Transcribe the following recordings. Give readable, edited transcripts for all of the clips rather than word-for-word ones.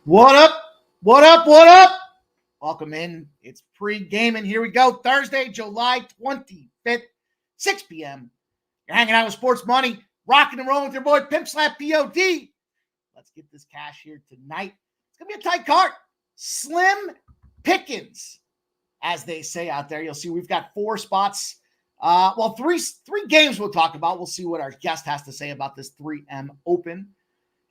What up? What up? What up? Welcome in. It's pre-gaming. Here we go. Thursday, July 25th, 6 p.m. You're hanging out with Sports Money, rocking and rolling with your boy Pimp Slap POD. Let's get this cash here tonight. It's going to be a tight card. Slim pickings, as they say out there. You'll see we've got 4 spots. Three games we'll talk about. We'll see what our guest has to say about this 3M Open.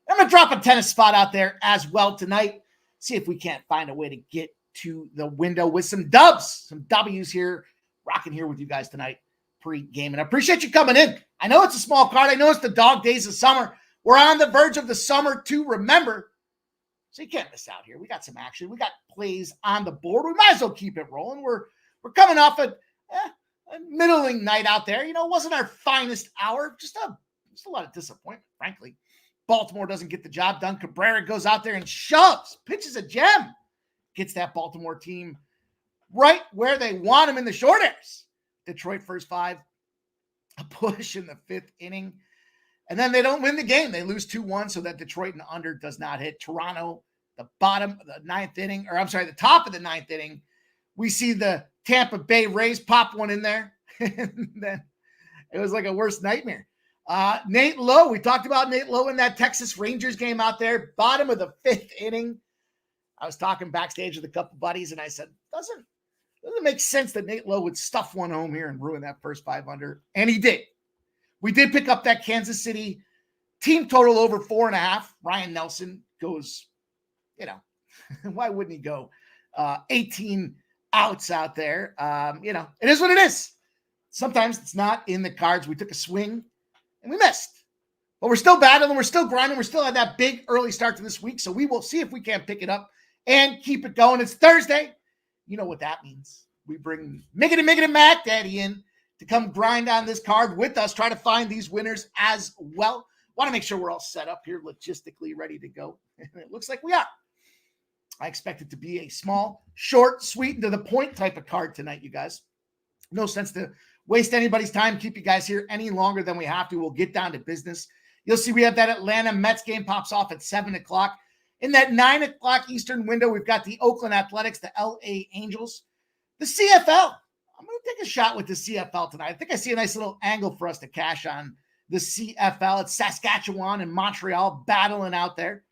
I'm going to drop a tennis spot out there as well tonight. See if we can't find a way to get to the window with some dubs, some W's here, rocking here with you guys tonight, pre-game. And I appreciate you coming in. I know it's a small card. I know it's the dog days of summer. We're on the verge of the summer to remember. So you can't miss out here. We got some action. We got plays on the board. We might as well keep it rolling. We're coming off a middling night out there. You know, it wasn't our finest hour. Just a lot of disappointment, frankly. Baltimore doesn't get the job done. Cabrera goes out there and shoves, pitches a gem, gets that Baltimore team right where they want him in the short airs. Detroit first 5, a push in the 5th inning, and then they don't win the game. They lose 2-1, so that Detroit and under does not hit. Toronto, the bottom of the 9th inning, the top of the 9th inning, we see the Tampa Bay Rays pop one in there, and then it was like a worst nightmare. Nate Lowe, we talked about Nate Lowe in that Texas Rangers game out there, bottom of the 5th inning. I was talking backstage with a couple buddies, and I said, doesn't make sense that Nate Lowe would stuff one home here and ruin that first 5 under, and he did. We did pick up that Kansas City team total over 4.5. Ryan Nelson goes, why wouldn't he go 18 outs out there? It is what it is. Sometimes it's not in the cards. We took a swing and we missed. But we're still battling. We're still grinding. We're still at that big early start to this week. So we will see if we can't pick it up and keep it going. It's Thursday. You know what that means. We bring Miggity Mac Daddy in to come grind on this card with us, try to find these winners as well. Want to make sure we're all set up here, logistically ready to go. And it looks like we are. I expect it to be a small, short, sweet, and to the point type of card tonight, you guys. No sense to waste anybody's time, keep you guys here any longer than we have to. We'll get down to business. You'll see we have that Atlanta Mets game pops off at 7 o'clock. In that 9 o'clock Eastern window, we've got the Oakland Athletics, the LA Angels, the CFL. I'm going to take a shot with the CFL tonight. I think I see a nice little angle for us to cash on the CFL. It's Saskatchewan and Montreal battling out there.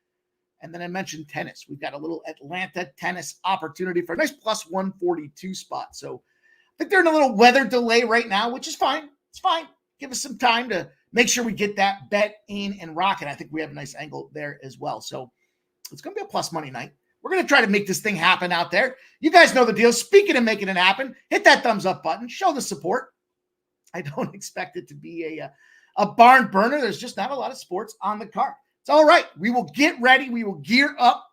And then I mentioned tennis. We've got a little Atlanta tennis opportunity for a nice plus 142 spot. So I think they're in a little weather delay right now, which is fine. It's fine. Give us some time to make sure we get that bet in and rocking. I think we have a nice angle there as well. So it's going to be a plus money night. We're going to try to make this thing happen out there. You guys know the deal. Speaking of making it happen, hit that thumbs up button. Show the support. I don't expect it to be a barn burner. There's just not a lot of sports on the card. It's all right. We will get ready. We will gear up.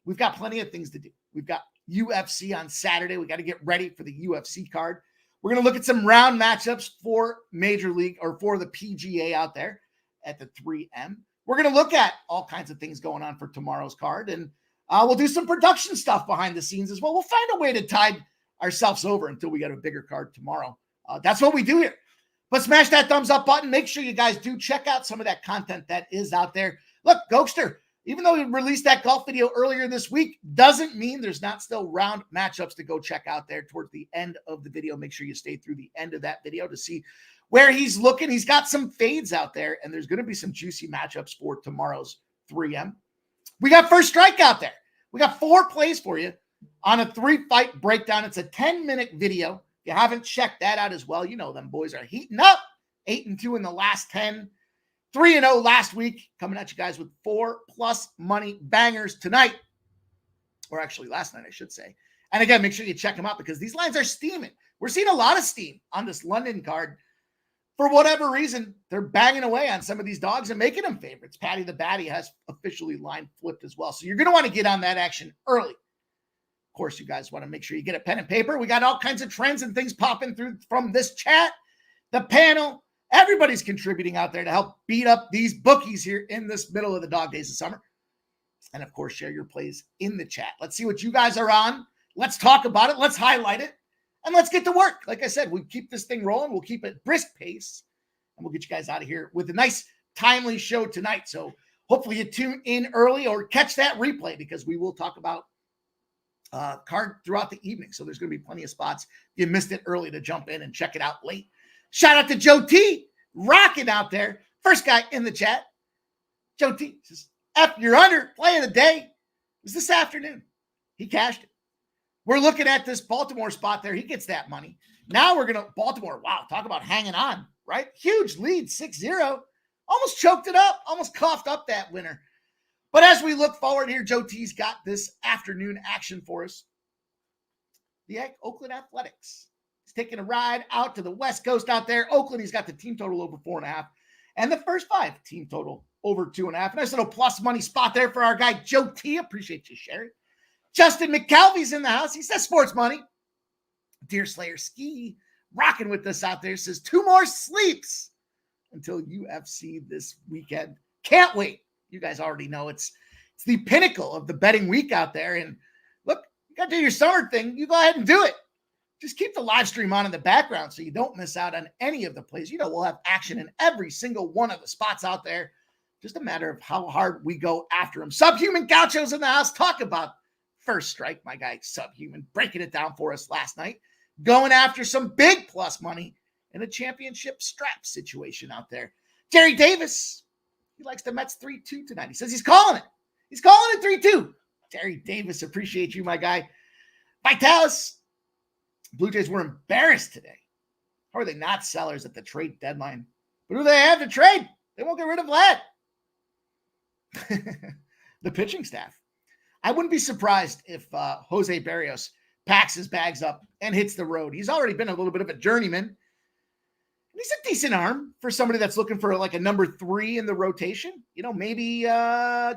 We've got plenty of things to do. We've got UFC on Saturday. We got to get ready for the UFC card. We're going to look at some round matchups for Major League or for the PGA out there at the 3M. We're going to look at all kinds of things going on for tomorrow's card, and we'll do some production stuff behind the scenes as well. We'll find a way to tide ourselves over until we get a bigger card tomorrow. That's what we do here. But smash that thumbs up button. Make sure you guys do check out some of that content that is out there. Look, Gokster, even though we released that golf video earlier this week, doesn't mean there's not still round matchups to go check out there towards the end of the video. Make sure you stay through the end of that video to see where he's looking. He's got some fades out there, and there's going to be some juicy matchups for tomorrow's 3M. We got First Strike out there. We got 4 plays for you on a 3-fight breakdown. It's a 10-minute video. If you haven't checked that out as well, you know them boys are heating up. 8-2 in the last 10. 3-0 last week, coming at you guys with 4+ money bangers tonight, or actually last night, I should say. And again, make sure you check them out because these lines are steaming. We're seeing a lot of steam on this London card. For whatever reason, they're banging away on some of these dogs and making them favorites. Patty the Batty has officially line flipped as well. So you're going to want to get on that action early. Of course, you guys want to make sure you get a pen and paper. We got all kinds of trends and things popping through from this chat, the panel. Everybody's contributing out there to help beat up these bookies here in this middle of the dog days of summer. And of course, share your plays in the chat. Let's see what you guys are on. Let's talk about it. Let's highlight it. And let's get to work. Like I said, we keep this thing rolling. We'll keep it brisk pace. And we'll get you guys out of here with a nice, timely show tonight. So hopefully you tune in early or catch that replay because we will talk about card throughout the evening. So there's going to be plenty of spots. If you missed it early to jump in and check it out late. Shout out to Joe T. Rocking out there. First guy in the chat. Joe T says, F your under play of the day. It was this afternoon. He cashed it. We're looking at this Baltimore spot there. He gets that money. Now we're going to Baltimore. Wow. Talk about hanging on, right? Huge lead, 6-0. Almost choked it up. Almost coughed up that winner. But as we look forward here, Joe T's got this afternoon action for us. The Oakland Athletics. He's taking a ride out to the West Coast out there. Oakland, he's got the team total over 4.5. And the first 5 team total over 2.5. Nice little plus money spot there for our guy, Joe T. Appreciate you sharing. Justin McKelvey's in the house. He says sports money. Deer Slayer Ski rocking with us out there. Says 2 more sleeps until UFC this weekend. Can't wait. You guys already know it's the pinnacle of the betting week out there. And look, you got to do your summer thing. You go ahead and do it. Just keep the live stream on in the background so you don't miss out on any of the plays. You know, we'll have action in every single one of the spots out there. Just a matter of how hard we go after them. Subhuman Gaucho's in the house. Talk about First Strike, my guy Subhuman, breaking it down for us last night. Going after some big plus money in a championship strap situation out there. Jerry Davis, he likes the Mets 3-2 tonight. He says he's calling it. He's calling it 3-2. Jerry Davis, appreciate you, my guy. Vitalis, Blue Jays were embarrassed today. How are they not sellers at the trade deadline? But who do they have to trade? They won't get rid of Vlad. The pitching staff. I wouldn't be surprised if Jose Barrios packs his bags up and hits the road. He's already been a little bit of a journeyman. He's a decent arm for somebody that's looking for like a number 3 in the rotation. You know, maybe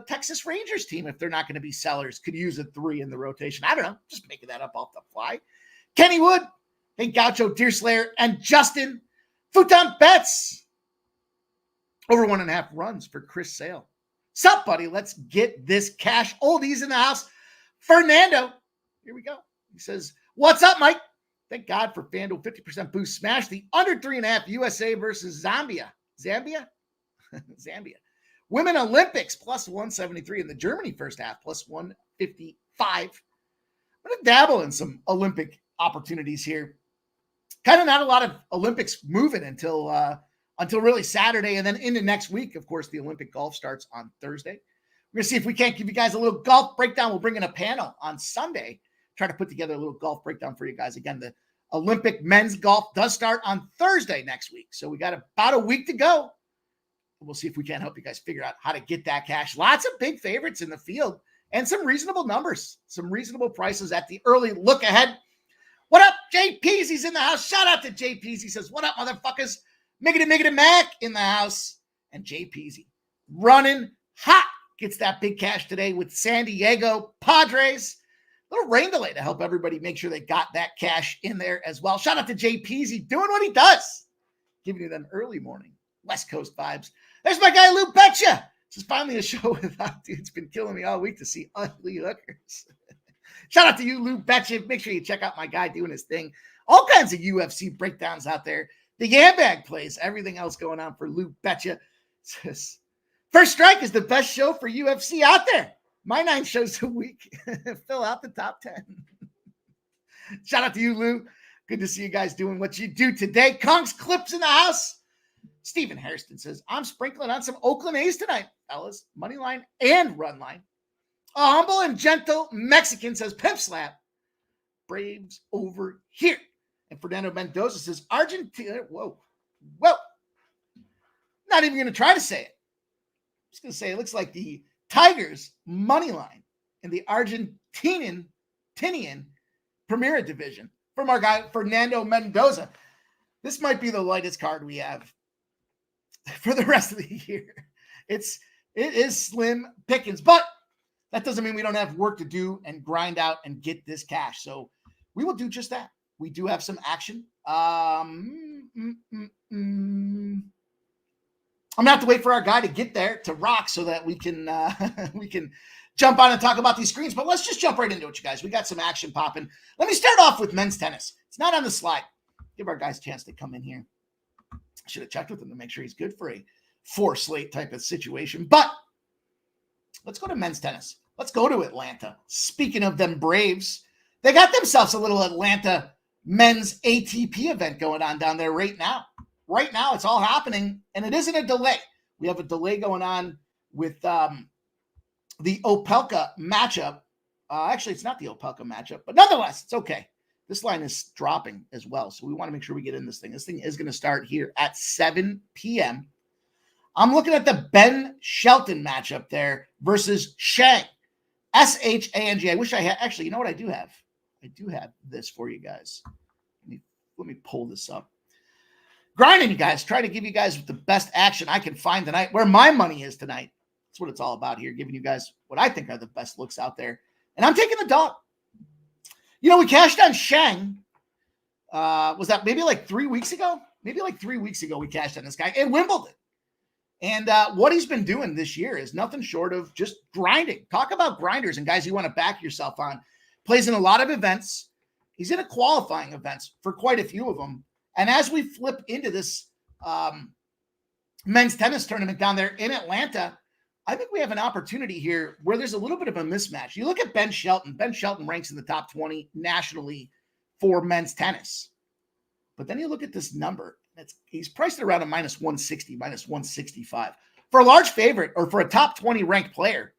Texas Rangers team, if they're not going to be sellers, could use a 3 in the rotation. I don't know. Just making that up off the fly. Kenny Wood, hey, Gaucho, Deerslayer, and Justin. Futon Bets. Over 1.5 runs for Chris Sale. Sup, buddy? Let's get this cash. Oldies in the house. Fernando. Here we go. He says, what's up, Mike? Thank God for FanDuel 50% boost. Smash the under 3.5 USA versus Zambia. Zambia? Women Olympics plus 173 in the Germany first half plus 155. I'm going to dabble in some Olympic opportunities here. Kind of not a lot of Olympics moving until really Saturday and then into next week. Of course, the Olympic golf starts on Thursday. We're going to see if we can't give you guys a little golf breakdown. We'll bring in a panel on Sunday. Try to put together a little golf breakdown for you guys. Again, the Olympic men's golf does start on Thursday next week. So we got about a week to go. We'll see if we can help you guys figure out how to get that cash. Lots of big favorites in the field and some reasonable numbers, some reasonable prices at the early look ahead. What up, Jay Peasy's in the house. Shout out to Jay Peasy. Says, what up, motherfuckers? Miggity Mac in the house. And Jay Peasy running hot. Gets that big cash today with San Diego Padres. Little rain delay to help everybody make sure they got that cash in there as well. Shout out to Jay Peasy doing what he does. Giving you them early morning West Coast vibes. There's my guy, Lou Betcha. This is finally a show without, dude. It's been killing me all week to see ugly hookers. Shout out to you, Lou Betcha. Make sure you check out my guy doing his thing. All kinds of UFC breakdowns out there. The Yambag plays. Everything else going on for Lou Betcha. Says, First Strike is the best show for UFC out there. My 9 shows a week fill out the top 10. Shout out to you, Lou. Good to see you guys doing what you do today. Kong's Clips in the house. Stephen Hairston says, I'm sprinkling on some Oakland A's tonight, fellas. Money line and run line. A humble and gentle Mexican says, Pimp Slap. Braves over here. And Fernando Mendoza says, Argentina. Whoa. Not even going to try to say it. I'm just going to say it looks like the Tigers money line in the Argentinian Primera Division from our guy Fernando Mendoza. This might be the lightest card we have for the rest of the year. It is slim pickings, but that doesn't mean we don't have work to do and grind out and get this cash. So we will do just that. We do have some action. I'm gonna have to wait for our guy to get there to rock so that we can jump on and talk about these screens. But let's just jump right into it, you guys. We got some action popping. Let me start off with men's tennis. It's not on the slide. Give our guys a chance to come in here. I should have checked with him to make sure he's good for a 4 slate type of situation. But Let's go to men's tennis. Let's go to Atlanta. Speaking of them Braves, they got themselves a little Atlanta men's ATP event going on down there right now. Right now, it's all happening, and it isn't a delay. We have a delay going on with the Opelka matchup. Actually, it's not the Opelka matchup, but nonetheless, it's okay. This line is dropping as well, so we want to make sure we get in this thing. This thing is going to start here at 7 p.m. I'm looking at the Ben Shelton matchup there versus Shang. Shang. I wish I had. Actually, you know what I do have? I do have this for you guys. Let me pull this up. Grinding, you guys. Trying to give you guys the best action I can find tonight. Where my money is tonight. That's what it's all about here. Giving you guys what I think are the best looks out there. And I'm taking the dog. You know, we cashed on Shang. Was that maybe like 3 weeks ago? Maybe like 3 weeks ago we cashed on this guy in Wimbledon. And what he's been doing this year is nothing short of just grinding. Talk about grinders and guys you want to back yourself on. Plays in a lot of events. He's in a qualifying events for quite a few of them. And as we flip into this men's tennis tournament down there in Atlanta, I think we have an opportunity here where there's a little bit of a mismatch. You look at Ben Shelton. Ben Shelton ranks in the top 20 nationally for men's tennis. But then you look at this number. He's priced at around a minus 160, minus 165. For a large favorite or for a top 20 ranked player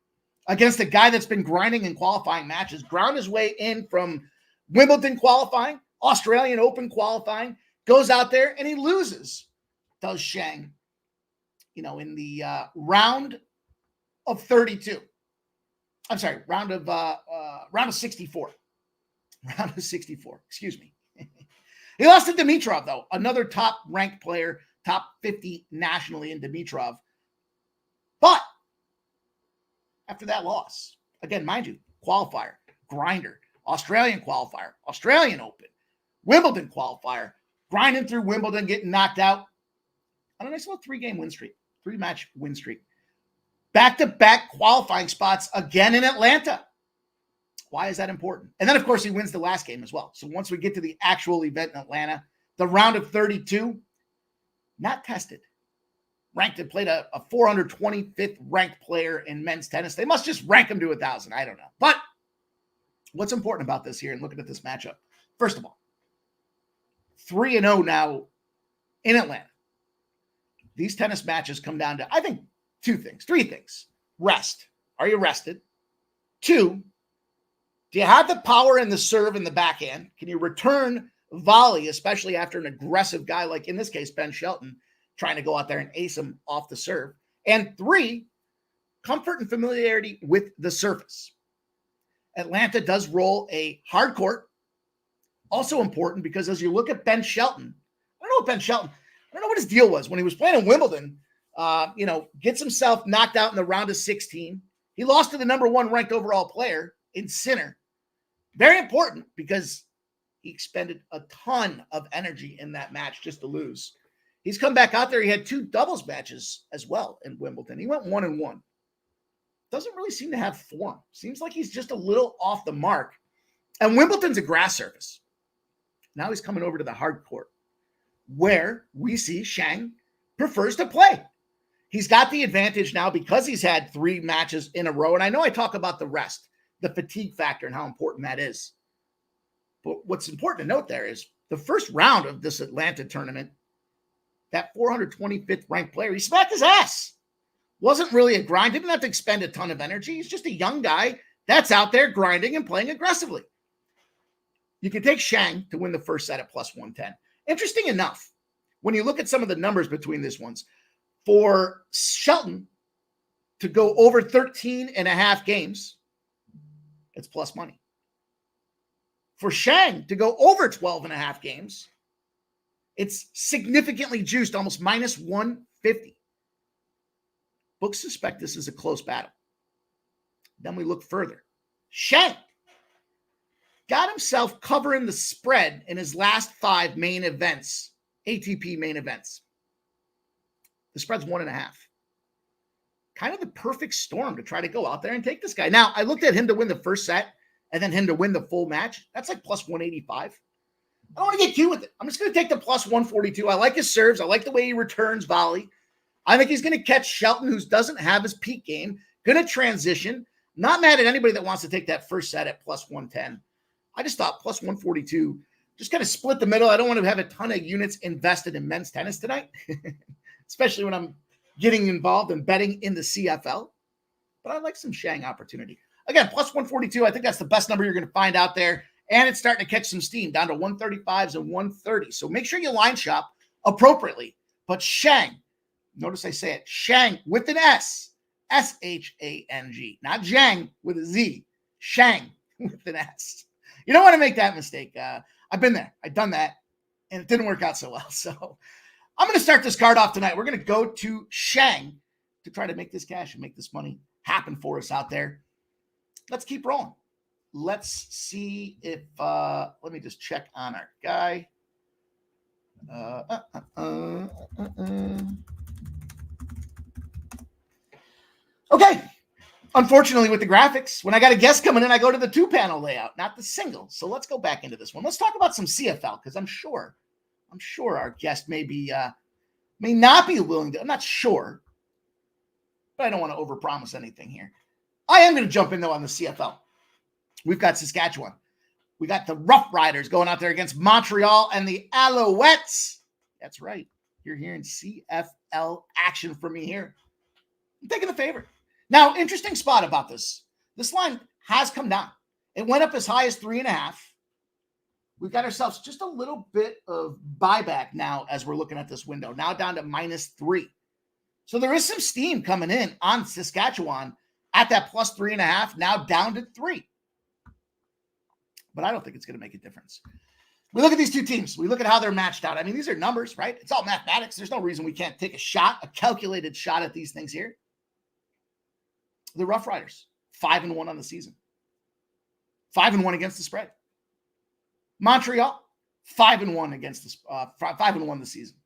against a guy that's been grinding in qualifying matches, ground his way in from Wimbledon qualifying, Australian Open qualifying, goes out there and he loses, does Shang, in the round of 32. I'm sorry, round of 64. Round of 64, excuse me. He lost to Dimitrov, though, another top-ranked player, top 50 nationally in Dimitrov. But after that loss, again, mind you, qualifier, grinder, Australian qualifier, Australian Open, Wimbledon qualifier, grinding through Wimbledon, getting knocked out on a nice little 3-match win streak. Back-to-back qualifying spots again in Atlanta. Why is that important? And then, of course, he wins the last game as well. So once we get to the actual event in Atlanta, the round of 32, not tested. Ranked and played a 425th ranked player in men's tennis. They must just rank him to 1,000. I don't know. But what's important about this here and looking at this matchup? First of all, 3-0 now in Atlanta. These tennis matches come down to, I think, three things. Rest. Are you rested? 2, do you have the power in the serve and the backhand? Can you return volley, especially after an aggressive guy like, in this case, Ben Shelton, trying to go out there and ace him off the serve? And 3, comfort and familiarity with the surface. Atlanta does roll a hard court. Also important because as you look at Ben Shelton, I don't know what his deal was when he was playing in Wimbledon. Gets himself knocked out in the round of 16. He lost to the number 1 ranked overall player in Sinner. Very important because he expended a ton of energy in that match just to lose. He's come back out there. He had 2 doubles matches as well in Wimbledon. He went 1-1. Doesn't really seem to have form. Seems like he's just a little off the mark. And Wimbledon's a grass surface. Now he's coming over to the hard court where we see Shang prefers to play. He's got the advantage now because he's had 3 matches in a row. And I know I talk about the rest, the fatigue factor and how important that is. But what's important to note there is the first round of this Atlanta tournament, that 425th ranked player, he smacked his ass. Wasn't really a grind. Didn't have to expend a ton of energy. He's just a young guy that's out there grinding and playing aggressively. You can take Shang to win the first set at plus 110. Interesting enough, when you look at some of the numbers between these ones, for Shelton to go over 13.5 games, it's plus money. For Shang to go over 12.5 games, it's significantly juiced, almost minus 150. Books suspect this is a close battle. Then we look further. Shang got himself covering the spread in his last 5 main events, ATP main events. The spread's 1.5. Kind of the perfect storm to try to go out there and take this guy. Now, I looked at him to win the first set and then him to win the full match. That's like plus 185. I don't want to get cute with it. I'm just going to take the plus 142. I like his serves. I like the way he returns volley. I think he's going to catch Shelton, who doesn't have his peak game, Going to transition. Not mad at anybody that wants to take that first set at plus 110. I just thought plus 142. Just kind of split the middle. I don't want to have a ton of units invested in men's tennis tonight, especially when I'm getting involved in betting in the CFL. But I like some Shang opportunity. Again, plus 142. I think that's the best number you're going to find out there. And it's starting to catch some steam down to 135s and 130. So make sure you line shop appropriately. But Shang, notice I say it, Shang with an S, S-H-A-N-G, not Zhang with a Z, Shang with an S. You don't want to make that mistake. I've been there. I've done that, and it didn't work out so well. So I'm going to start this card off tonight. We're going to go to Shang to try to make this cash and make this money happen for us out there. Let's keep rolling. Let's see if, let me just check on our guy. Okay. Unfortunately, with the graphics, when I got a guest coming in, I go to the 2-panel layout, not the single. So let's go back into this one. Let's talk about some CFL, because I'm sure our guest may not be willing to. I'm not sure, but I don't want to overpromise anything here. I am going to jump in though on the CFL. We've got Saskatchewan. We got the Roughriders going out there against Montreal and the Alouettes. That's right. You're hearing CFL action from me here. I'm taking the favorite. Now, interesting spot about this. This line has come down. It went up as high as 3.5. We've got ourselves just a little bit of buyback now as we're looking at this window. Now down to -3. So there is some steam coming in on Saskatchewan at that plus 3.5, now down to 3. But I don't think it's going to make a difference. We look at these two teams. We look at how they're matched out. I mean, these are numbers, right? It's all mathematics. There's no reason we can't take a calculated shot at these things here. The Roughriders, 5-1 on the season. 5-1 against the spread. Montreal, 5-1 against the 5-1 this season.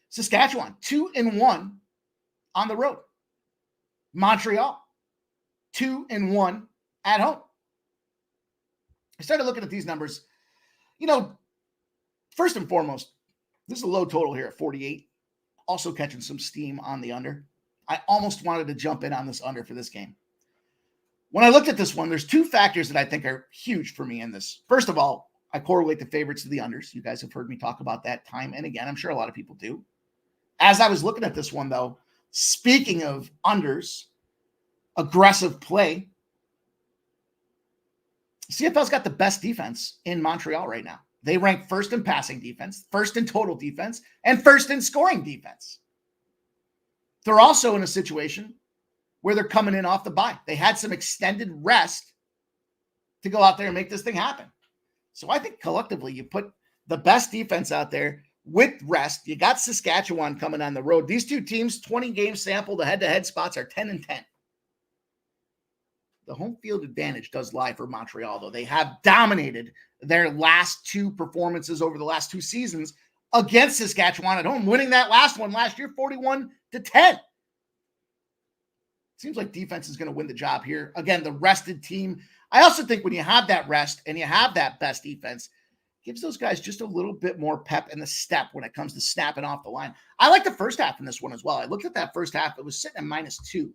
Saskatchewan, 2-1 on the road. Montreal, 2-1 at home. I started looking at these numbers. You know, first and foremost, this is a low total here at 48. Also catching some steam on the under. I almost wanted to jump in on this under for this game. When I looked at this one, there's two factors that I think are huge for me in this. First of all, I correlate the favorites to the unders. You guys have heard me talk about that time and again. I'm sure a lot of people do. As I was looking at this one, though, speaking of unders, aggressive play, CFL's got the best defense in Montreal right now. They rank first in passing defense, first in total defense, and first in scoring defense. They're also in a situation where they're coming in off the bye. They had some extended rest to go out there and make this thing happen. So I think collectively you put the best defense out there with rest. You got Saskatchewan coming on the road. These two teams, 20 game sample, the head-to-head spots are 10-10. The home field advantage does lie for Montreal, though. They have dominated their last two performances over the last two seasons against Saskatchewan at home, winning that last one last year, 41-10. Seems like defense is going to win the job here. Again, the rested team. I also think when you have that rest and you have that best defense, gives those guys just a little bit more pep in the step when it comes to snapping off the line. I like the first half in this one as well. I looked at that first half. It was sitting at -2.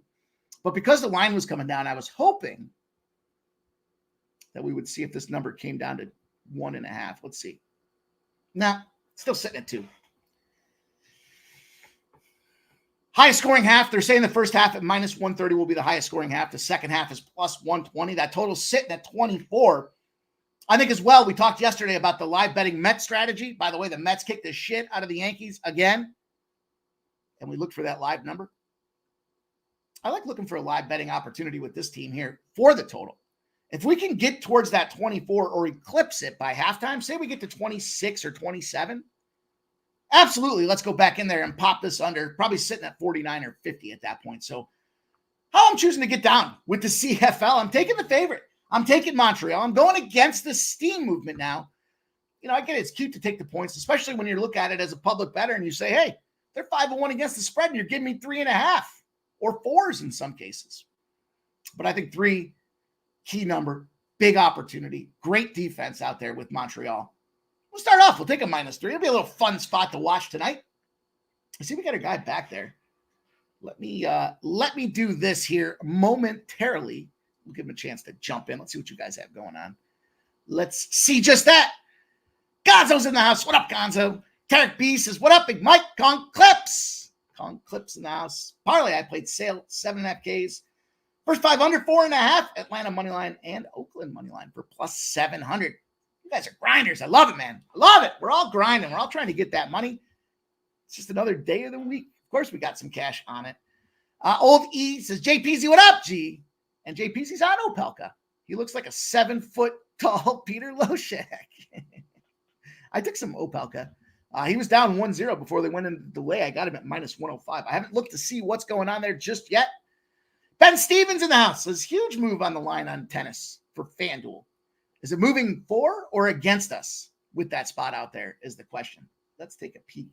But because the line was coming down, I was hoping that we would see if this number came down to 1.5. Let's see. Nah, still sitting at 2. Highest scoring half. They're saying the first half at -130 will be the highest scoring half. The second half is +120. That total's sitting at 24. I think as well, we talked yesterday about the live betting Mets strategy. By the way, the Mets kicked the shit out of the Yankees again. And we looked for that live number. I like looking for a live betting opportunity with this team here for the total. If we can get towards that 24 or eclipse it by halftime, say we get to 26 or 27, absolutely, let's go back in there and pop this under, probably sitting at 49 or 50 at that point. So how I'm choosing to get down with the CFL, I'm taking the favorite. I'm taking Montreal. I'm going against the steam movement now. You know, I get it. It's cute to take the points, especially when you look at it as a public bettor and you say, hey, they're 5-1 against the spread and you're giving me 3.5 or 4s in some cases. But I think 3, key number, big opportunity, great defense out there with Montreal. We'll start off. We'll take a -3. It'll be a little fun spot to watch tonight. I see we got a guy back there. Let me do this here momentarily. We'll give him a chance to jump in. Let's see what you guys have going on. Let's see just that. Gonzo's in the house. What up, Gonzo? Tarek B says, what up, Big Mike? Con Clips. Con Clips in the house. Parlay, I played sale 7.5 Ks. First 5 under 4.5. Atlanta money line and Oakland money line for plus 700. You guys are grinders. I love it, man. I love it. We're all grinding. We're all trying to get that money. It's just another day of the week. Of course, we got some cash on it. Old E says, JPZ, what up, G? And JPZ's on Opelka. He looks like a 7-foot tall Peter Loshak. I took some Opelka. He was down 1-0 before they went into delay. I got him at minus 105. I haven't looked to see what's going on there just yet. Ben Stevens in the house says, huge move on the line on tennis for FanDuel. Is it moving for or against us with that spot out there is the question. Let's take a peek.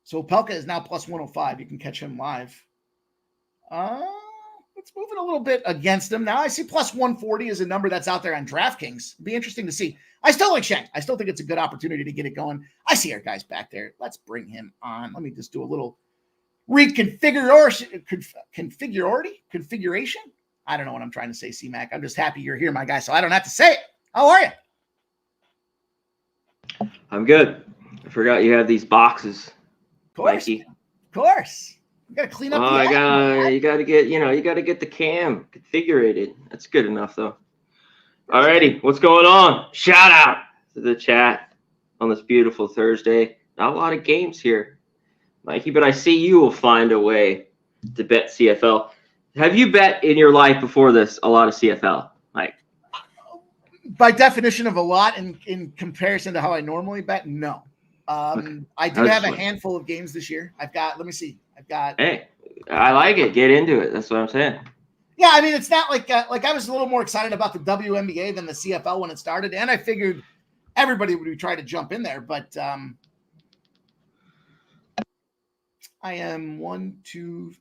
So Opelka is now plus 105. You can catch him live. It's moving a little bit against him. Now I see plus 140 is a number that's out there on DraftKings. It'd be interesting to see. I still like Shank. I still think it's a good opportunity to get it going. I see our guys back there. Let's bring him on. Let me just do a little configuration. I don't know what I'm trying to say, C-Mac. I'm just happy you're here, my guy, so I don't have to say it. How are you? I'm good. I forgot you had these boxes. Of course. Mikey. Of course. You got to clean up you got to get the cam configured. That's good enough, though. Alrighty, what's going on? Shout out to the chat on this beautiful Thursday. Not a lot of games here, Mikey, but I see you will find a way to bet CFL. Have you bet in your life before this a lot of CFL, Mike? By definition of a lot, in comparison to how I normally bet, no. Okay. I do have a handful of games this year. Let me see. Hey, I like it. Get into it. That's what I'm saying. Yeah, I mean, it's not like I was a little more excited about the WNBA than the CFL when it started, and I figured everybody would try to jump in there, but I am 4-3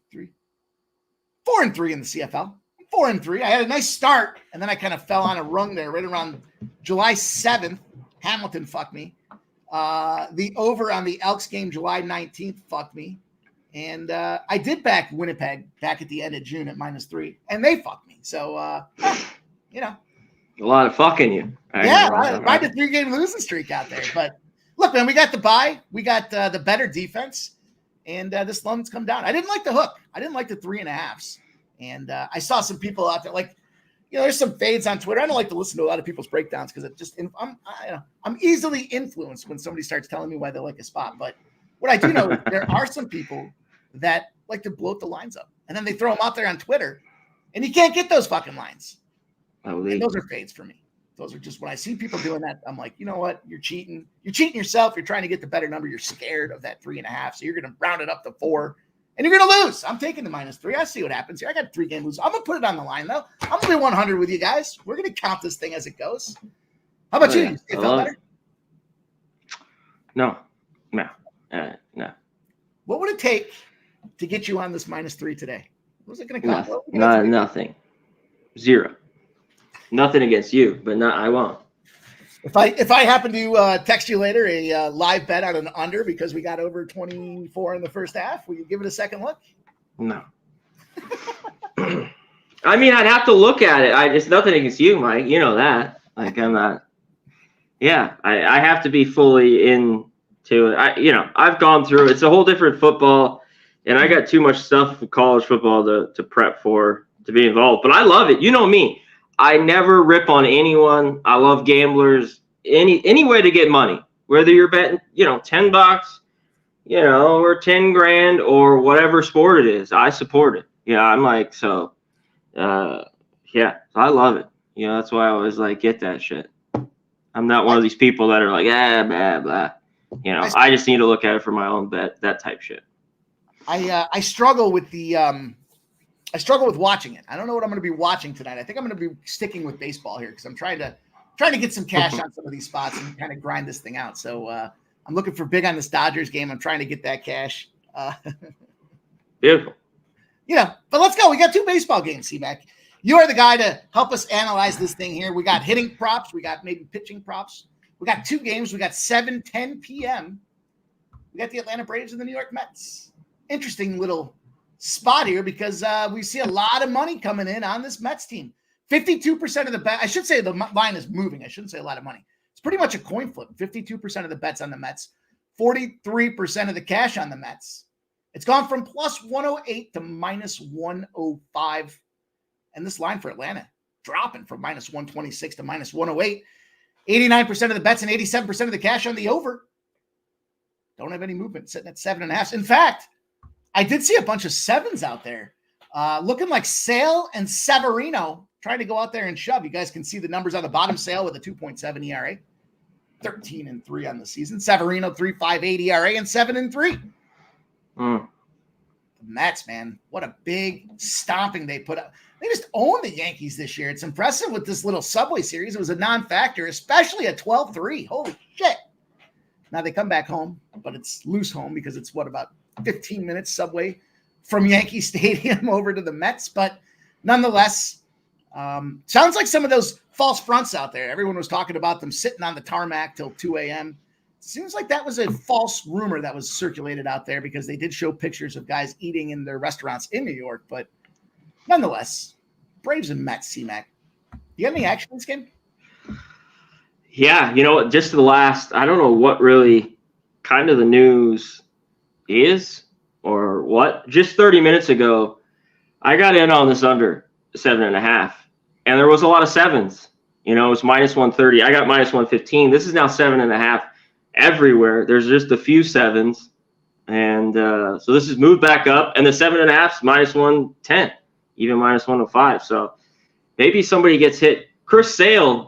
in the CFL. 4-3. I had a nice start, and then I kind of fell on a rung there right around July 7th. Hamilton fucked me. The over on the Elks game July 19th fucked me. And I did back Winnipeg back at the end of June at -3, and they fucked me. So, you know. A lot of fucking you. Yeah, I had a 3-game losing streak out there. But look, man, we got the bye. We got the better defense. And this line's come down. I didn't like the hook. I didn't like the 3.5s. And I saw some people out there, like, you know, there's some fades on Twitter. I don't like to listen to a lot of people's breakdowns because it just I'm easily influenced when somebody starts telling me why they like a spot. But what I do know is there are some people that like to bloat the lines up, and then they throw them out there on Twitter, and you can't get those fucking lines. And those are fades for me. Those are just, when I see people doing that, I'm like, you know what? You're cheating. You're cheating yourself. You're trying to get the better number. You're scared of that 3.5, so you're going to round it up to 4. And you're going to lose. I'm taking the -3. I see what happens here. I got a 3-game lose. I'm going to put it on the line, though. I'm going to be 100 with you guys. We're going to count this thing as it goes. How about you? You feel better? No. What would it take to get you on this -3 today? What was it going to cost? Nothing. Zero. Nothing against you, but I won't. If I happen to text you later a live bet on an under because we got over 24 in the first half, will you give it a second look? No. I mean, I'd have to look at it. It's nothing against you, Mike. You know that. Like, I'm not. Yeah, I have to be fully into it. I've gone through. It's a whole different football, and I got too much stuff for college football to prep for to be involved. But I love it. You know me. I never rip on anyone. I love gamblers. Any way to get money, whether you're betting, $10, or 10 grand or whatever sport it is, I support it. Yeah, I'm like, so I love it. That's why I always get that shit. I'm not one of these people that are like, blah, blah. I just need to look at it for my own bet, that type shit. I struggle with I struggle with watching it. I don't know what I'm going to be watching tonight. I think I'm going to be sticking with baseball here because I'm trying to get some cash on some of these spots and kind of grind this thing out. So I'm looking for big on this Dodgers game. I'm trying to get that cash. Beautiful. But let's go. We got 2 baseball games, C-Mac. You are the guy to help us analyze this thing here. We got hitting props. We got maybe pitching props. We got 2 games. We got 7:10 p.m. We got the Atlanta Braves and the New York Mets. Interesting little spot here because we see a lot of money coming in on this Mets team. 52% of the bet. I should say the line is moving. I shouldn't say a lot of money. It's pretty much a coin flip. 52% of the bets on the Mets, 43% of the cash on the Mets. It's gone from plus 108 to minus 105. And this line for Atlanta dropping from minus 126 to minus 108. 89% of the bets and 87% of the cash on the over. Don't have any movement, sitting at 7.5. In fact, I did see a bunch of 7s out there. Looking like Sale and Severino trying to go out there and shove. You guys can see the numbers on the bottom. Sale with a 2.7 ERA, 13-3 on the season. Severino 3.58 ERA and 7-3. The Mets, man, what a big stomping they put up. They just owned the Yankees this year. It's impressive with this little Subway series. It was a non-factor, especially a 12-3. Holy shit. Now they come back home, but it's loose home because it's about 15 minutes Subway from Yankee Stadium over to the Mets. But nonetheless, sounds like some of those false fronts out there. Everyone was talking about them sitting on the tarmac till 2 a.m. Seems like that was a false rumor that was circulated out there because they did show pictures of guys eating in their restaurants in New York. But nonetheless, Braves and Mets, C-Mac. You got any action in this game? Yeah, just the last, I don't know what really kind of the news is or what. Just 30 minutes ago, I got in on this under 7.5, and there was a lot of 7s. It was minus 130. I got minus 115. This is now 7.5 everywhere. There's just a few 7s, and so this has moved back up, and the 7.5 is minus 110, even minus 105. So maybe somebody gets hit. Chris Sale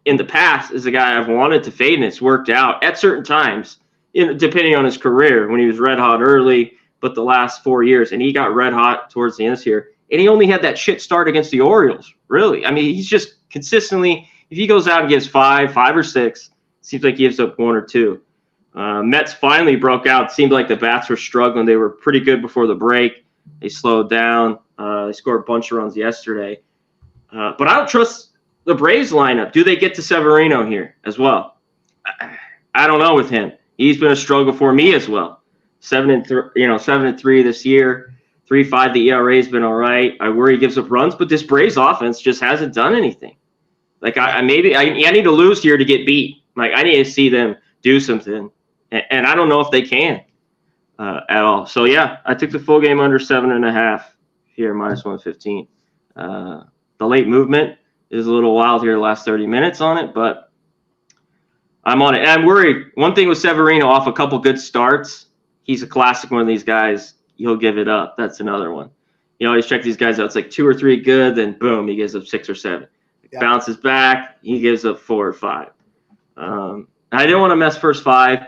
in the past is a guy I've wanted to fade, and it's worked out at certain times, depending on his career, when he was red hot early, but the last 4 years, and he got red hot towards the end of this year, and he only had that shit start against the Orioles, really. I mean, he's just consistently, if he goes out and gives 5 or 6, seems like he gives up 1 or 2. Mets finally broke out. It seemed like the bats were struggling. They were pretty good before the break. They slowed down. They scored a bunch of runs yesterday. But I don't trust the Braves lineup. Do they get to Severino here as well? I don't know with him. He's been a struggle for me as well. 7-3 this year. 3.5. The ERA has been all right. I worry he gives up runs, but this Braves offense just hasn't done anything. Like I need to lose here to get beat. Like I need to see them do something, and I don't know if they can at all. So yeah, I took the full game under 7.5 here, minus 115. The late movement is a little wild here the last 30 minutes on it, but I'm on it. And I'm worried. One thing with Severino, off a couple good starts, he's a classic one of these guys. He'll give it up. That's another one. Always check these guys out. It's like 2 or 3 good, then boom, he gives up 6 or 7. Yeah. Bounces back, he gives up 4 or 5. I didn't want to mess first 5.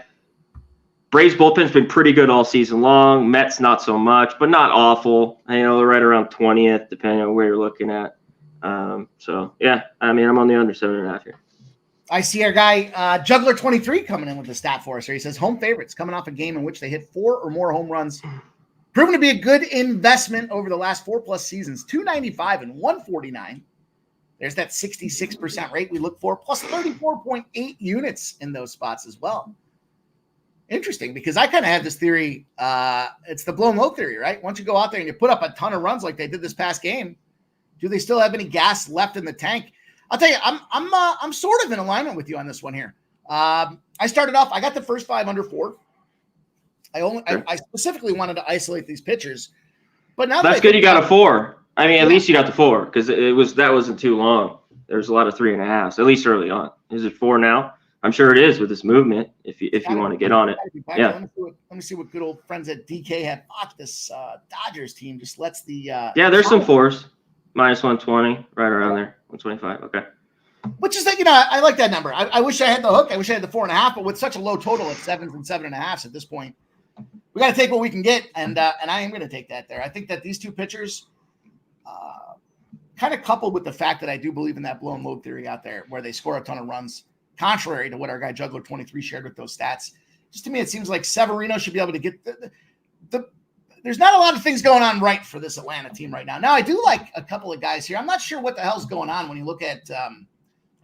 Braves bullpen's been pretty good all season long. Mets not so much, but not awful. They're right around 20th, depending on where you're looking at. So yeah, I'm on the under 7.5 here. I see our guy Juggler23 coming in with the stat for us here. He says home favorites coming off a game in which they hit 4 or more home runs, proven to be a good investment over the last 4+ seasons. 295 and 149. There's that 66% rate we look for, plus 34.8 units in those spots as well. Interesting, because I kind of had this theory. It's the blown low theory, right? Once you go out there and you put up a ton of runs like they did this past game, do they still have any gas left in the tank? I'll tell you, I'm sort of in alignment with you on this one here. I started off, I got the first 5 under 4. I specifically wanted to isolate these pitchers, but now that's good. You got a 4. At least you got the 4 because that wasn't too long. There's a lot of 3.5s, at least early on. Is it 4 now? I'm sure it is with this movement. If you want to get on it, yeah. Let me see what good old friends at DK have. Fuck, this Dodgers team just lets the there's some 4s, minus 120, right around there, 125. Okay. Which is that I like that number. I wish I had the hook. I wish I had the 4.5, but with such a low total of 7s and 7.5s at this point, we got to take what we can get, and I am going to take that there. I think that these two pitchers. Kind of coupled with the fact that I do believe in that blown load theory out there where they score a ton of runs, contrary to what our guy Juggler23 shared with those stats. Just to me, it seems like Severino should be able to get there's not a lot of things going on right for this Atlanta team right now. Now, I do like a couple of guys here. I'm not sure what the hell's going on when you look at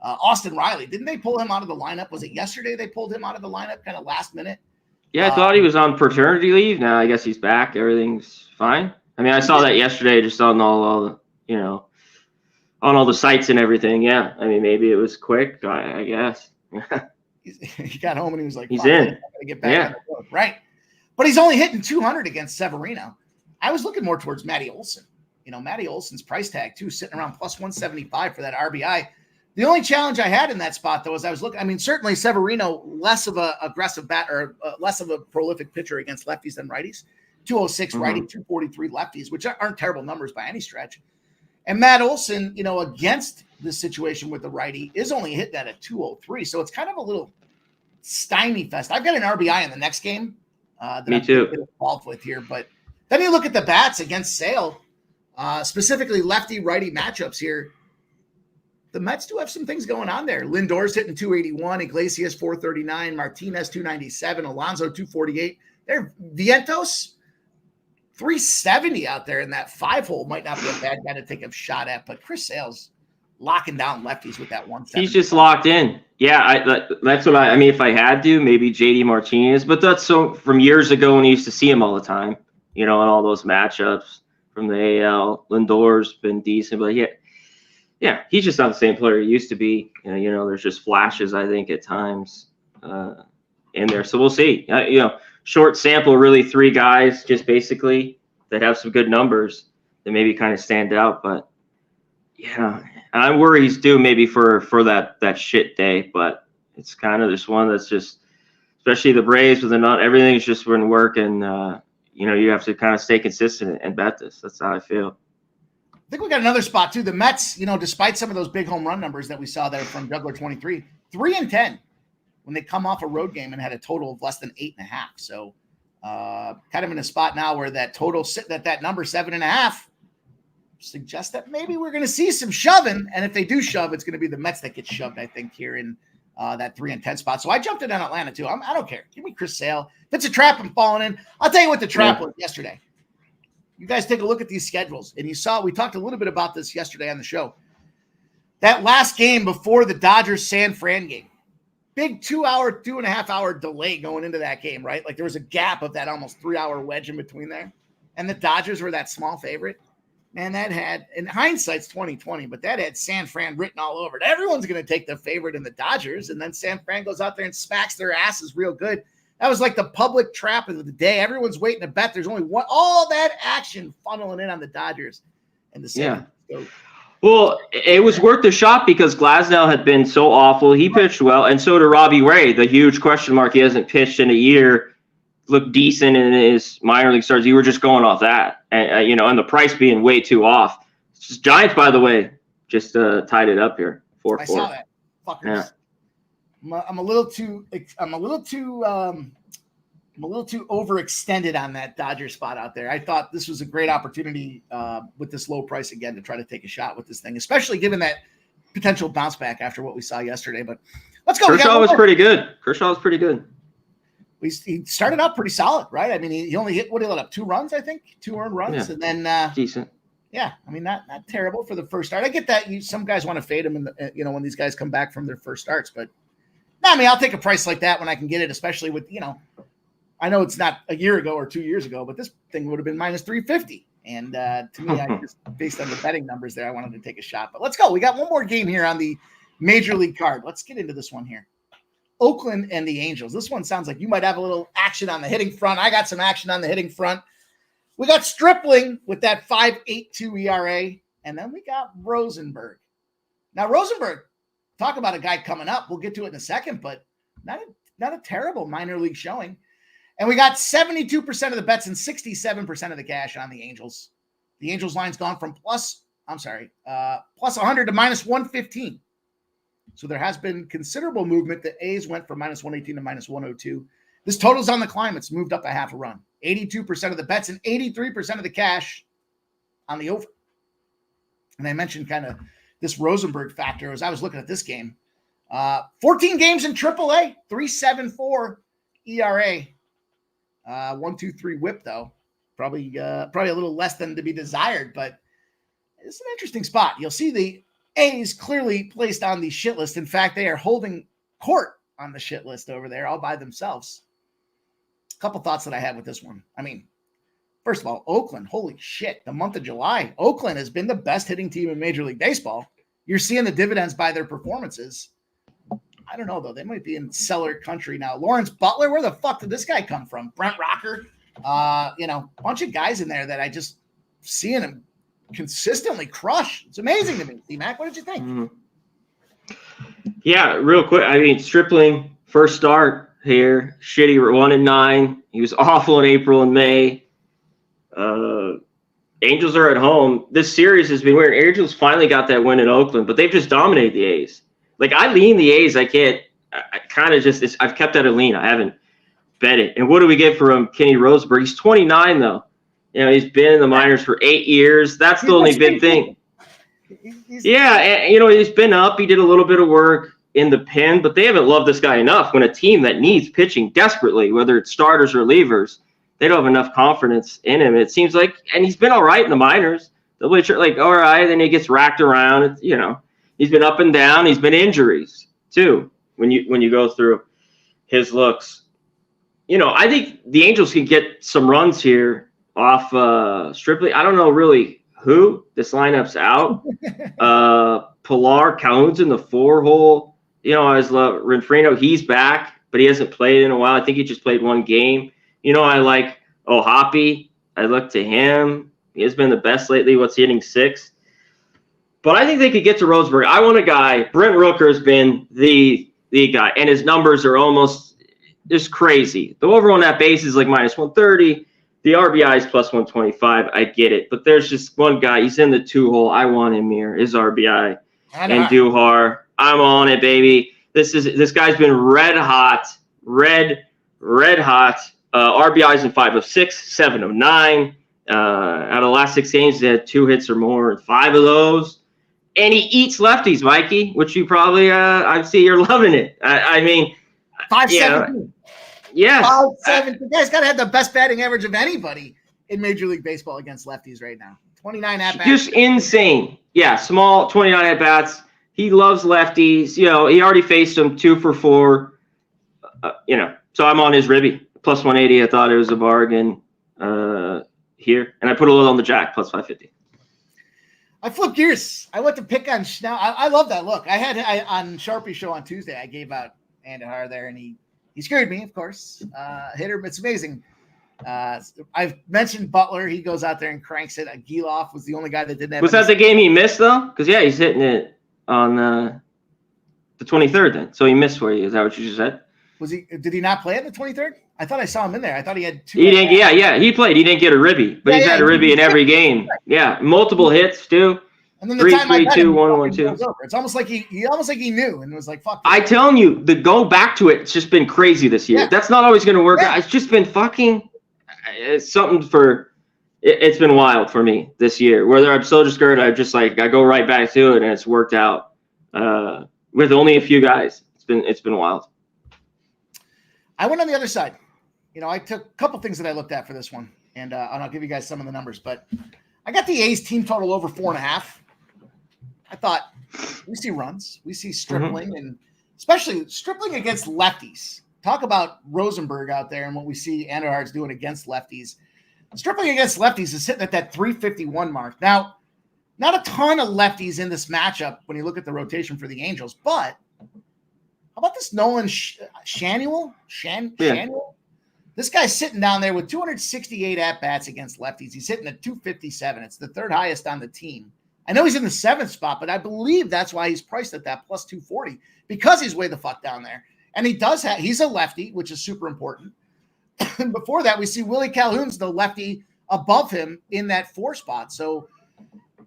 Austin Riley, didn't they pull him out of the lineup? Was it yesterday they pulled him out of the lineup kind of last minute? Yeah, I thought he was on paternity leave. Now I guess he's back. Everything's fine. I mean, I saw that yesterday just on all the, on all the sites and everything. Yeah, I mean, maybe it was quick, I guess. He got home and he was like, he's in. I gotta get back on the road. Right. But he's only hitting 200 against Severino. I was looking more towards Matty Olson. Matty Olson's price tag, too, sitting around plus 175 for that RBI. The only challenge I had in that spot, though, is I was looking. I mean, certainly Severino, less of a aggressive bat or less of a prolific pitcher against lefties than righties. 206 righty, 243 lefties, which aren't terrible numbers by any stretch. And Matt Olson, against this situation with the righty, is only hitting at a 203. So it's kind of a little stymie fest. I've got an RBI in the next game that Me too. I'm involved with here. But then you look at the bats against Sale, specifically lefty-righty matchups here. The Mets do have some things going on there. Lindor's hitting 281, Iglesias 439, Martinez 297, Alonso 248. They're Vientos 370 out there in that 5-hole. Might not be a bad guy to take a shot at, but Chris Sale's locking down lefties with that 170. He's just locked in. Yeah, that's what I mean, if I had to, maybe JD Martinez, but that's so from years ago when you used to see him all the time, in all those matchups from the AL. Lindor's been decent, but yeah, he's just not the same player he used to be. There's just flashes, I think, at times in there. So we'll see. Short sample, really 3 guys just basically that have some good numbers that maybe kind of stand out. But, I worry he's due maybe for that shit day. But it's kind of this one that's just, especially the Braves with everything's just been working. You have to kind of stay consistent and bet this. That's how I feel. I think we got another spot too. The Mets, despite some of those big home run numbers that we saw there from Juggler 23, 3-10 when they come off a road game and had a total of less than 8.5. So kind of in a spot now where that total sitting at that number 7.5 suggests that maybe we're going to see some shoving. And if they do shove, it's going to be the Mets that get shoved, I think, here in that 3-10 spot. So I jumped in on Atlanta too. I don't care. Give me Chris Sale. If it's a trap, I'm falling in. I'll tell you what the trap was yesterday. You guys take a look at these schedules. And we talked a little bit about this yesterday on the show. That last game before the Dodgers-San Fran game. Big 2.5-hour delay going into that game, right? Like there was a gap of that almost 3-hour wedge in between there. And the Dodgers were that small favorite. Man, that had, in hindsight's 2020, but that had San Fran written all over it. Everyone's going to take the favorite in the Dodgers. And then San Fran goes out there and smacks their asses real good. That was like the public trap of the day. Everyone's waiting to bet. There's only one. All that action funneling in on the Dodgers and the San Francisco. Well, it was worth the shot because Glasnow had been so awful. He pitched well, and so did Robbie Ray. The huge question mark. He hasn't pitched in a year. Looked decent in his minor league starts. You were just going off that, and and the price being way too off. Giants, by the way, just tied it up here. 4-4. I saw that. Fuckers. Yeah. I'm a little too overextended on that Dodger spot out there. I thought this was a great opportunity with this low price again to try to take a shot with this thing, especially given that potential bounce back after what we saw yesterday. But let's go. Kershaw was pretty good. He started out pretty solid, right? I mean, he only hit, what he let up, 2 runs, I think, 2 earned runs, and then decent. Yeah, I mean, not terrible for the first start. I get that some guys want to fade him, when these guys come back from their first starts, but no, I mean, I'll take a price like that when I can get it, especially with I know it's not a year ago or 2 years ago, but this thing would have been minus 350. And to me, I just, based on the betting numbers there, I wanted to take a shot. But let's go. We got one more game here on the Major League card. Let's get into this one here. Oakland and the Angels. This one sounds like you might have a little action on the hitting front. I got some action on the hitting front. We got Stripling with that 5.82 ERA. And then we got Rosenberg. Now, Rosenberg, talk about a guy coming up. We'll get to it in a second, but not a terrible minor league showing. And we got 72% of the bets and 67% of the cash on the Angels. The Angels line's gone from plus 100 to minus 115. So there has been considerable movement. The A's went from minus 118 to minus 102. This total's on the climb. It's moved up a half a run. 82% of the bets and 83% of the cash on the over. And I mentioned kind of this Rosenberg factor as I was looking at this game. 14 games in AAA, 3.74 ERA. 1.23 whip, though. Probably a little less than to be desired, but it's an interesting spot. You'll see the A's clearly placed on the shit list. In fact, they are holding court on the shit list over there all by themselves. A couple thoughts that I had with this one. I mean, first of all, Oakland, holy shit, the month of July, Oakland has been the best hitting team in Major League Baseball. You're seeing the dividends by their performances. I don't know, though. They might be in seller country now. Lawrence Butler, where the fuck did this guy come from? Brent Rocker, a bunch of guys in there that I just seeing him consistently crush. It's amazing to me. C-Mac, what did you think? Mm-hmm. Yeah, real quick. I mean, Stripling, first start here. Shitty 1-9. He was awful in April and May. Angels are at home. This series has been weird. Angels finally got that win in Oakland, but they've just dominated the A's. Like, I lean the A's. I kind of just – I've kept that a lean. I haven't bet it. And what do we get from Kenny Roseberg? He's 29, though. He's been in the minors for 8 years. That's the only big thing. Yeah, and, he's been up. He did a little bit of work in the pen, but they haven't loved this guy enough. When a team that needs pitching desperately, whether it's starters or relievers, they don't have enough confidence in him. It seems like – and he's been all right in the minors. They'll be like, all right, then he gets racked around. He's been up and down. He's been injuries, too, when you go through his looks. I think the Angels can get some runs here off Stripling. I don't know really who. This lineup's out. Pilar, Calhoun's in the 4-hole. I always love Renfrino. He's back, but he hasn't played in a while. I think he just played one game. I like Hoppy. I look to him. He has been the best lately. What's he hitting 6? But I think they could get to Roseberg. I want a guy. Brent Rooker has been the guy, and his numbers are almost just crazy. The over on that base is like -130. The RBI is +125. I get it. But there's just one guy. He's in the 2-hole. I want him here. His RBI. And Duhar. I'm on it, baby. This guy's been red hot. Red hot. RBIs in 5 of 6, 7 of 9. Out of the last 6 games, he had 2 hits or more in 5 of those. And he eats lefties, Mikey, which you probably, I see you're loving it. I mean, 5-7. Yes. 5-7. The guy's got to have the best batting average of anybody in Major League Baseball against lefties right now. 29 at-bats. Just insane. Yeah, small 29 at-bats. He loves lefties. He already faced them 2 for 4. So I'm on his Ribby. +180. I thought it was a bargain here. And I put a little on the Jack, +550. I flipped gears. I went to pick on now. I love that look. I on Sharpie's show on Tuesday. I gave out Andahar there, and he scared me, of course. Hitter, it's amazing. I've mentioned Butler. He goes out there and cranks it. Giloff was the only guy that didn't have. Was that the game he missed though? Because he's hitting it on the 23rd. Then, so he missed for you. Is that what you just said? Was he? Did he not play on the 23rd? I thought I saw him in there. I thought he had 2. He didn't. Yeah. He played. He didn't get a ribby, but he's had a ribby in every game. Yeah, multiple hits too. And then the 3-3-2, 1-1-2. It's almost like he knew and was like, "Fuck." I telling you, the go back to it. It's just been crazy this year. Yeah. That's not always going to work. Yeah. It's just been fucking. It's something for. It's been wild for me this year. Whether I'm so discouraged, I go right back to it, and it's worked out with only a few guys. It's been wild. I went on the other side. I took a couple things that I looked at for this one, and I'll give you guys some of the numbers. But I got the A's team total over 4.5. I thought we see runs, we see Stripling, and especially Stripling against lefties. Talk about Rosenberg out there and what we see Andujar's doing against lefties. Stripling against lefties is sitting at that 351 mark. Now, not a ton of lefties in this matchup when you look at the rotation for the Angels, but how about this Nolan Shanuel? Shanuel? This guy's sitting down there with 268 at-bats against lefties. He's hitting at 257. It's the 3rd highest on the team. I know he's in the 7th spot, but I believe that's why he's priced at that +240 because he's way the fuck down there. And he's a lefty, which is super important. And before that, we see Willie Calhoun's the lefty above him in that 4 spot. So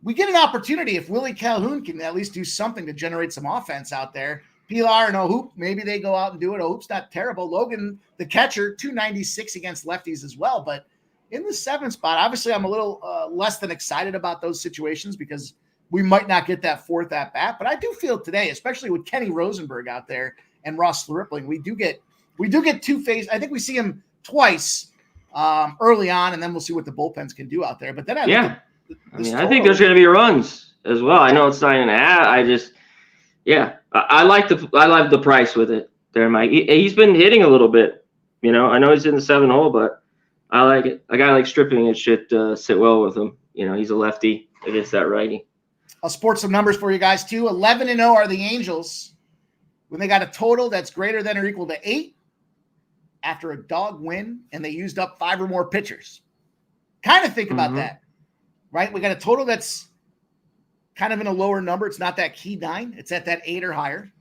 we get an opportunity if Willie Calhoun can at least do something to generate some offense out there. Pilar and O'Hoop, maybe they go out and do it. O'Hoop's not terrible. Logan, the catcher, 296 against lefties as well. But in the 7th spot, obviously I'm a little less than excited about those situations because we might not get that 4th at-bat. But I do feel today, especially with Kenny Rosenberg out there and Ross Stripling, we do get 2 phases. I think we see him twice early on, and then we'll see what the bullpens can do out there. But then I think there's going to be runs. as well. I know it's 9.5. I just, yeah, I like the price with it there, Mike. He's been hitting a little bit. You know, I know he's in the 7 hole, but I like it. A guy like stripping it should sit well with him. You know, he's a lefty against that righty. I'll sport some numbers for you guys too. 11-0 are the Angels when they got a total that's greater than or equal to 8 after a dog win, and they used up 5 or more pitchers. Kind of think about that, right? We got a total that's kind of in a lower number. It's not that key 9. It's at that 8 or higher.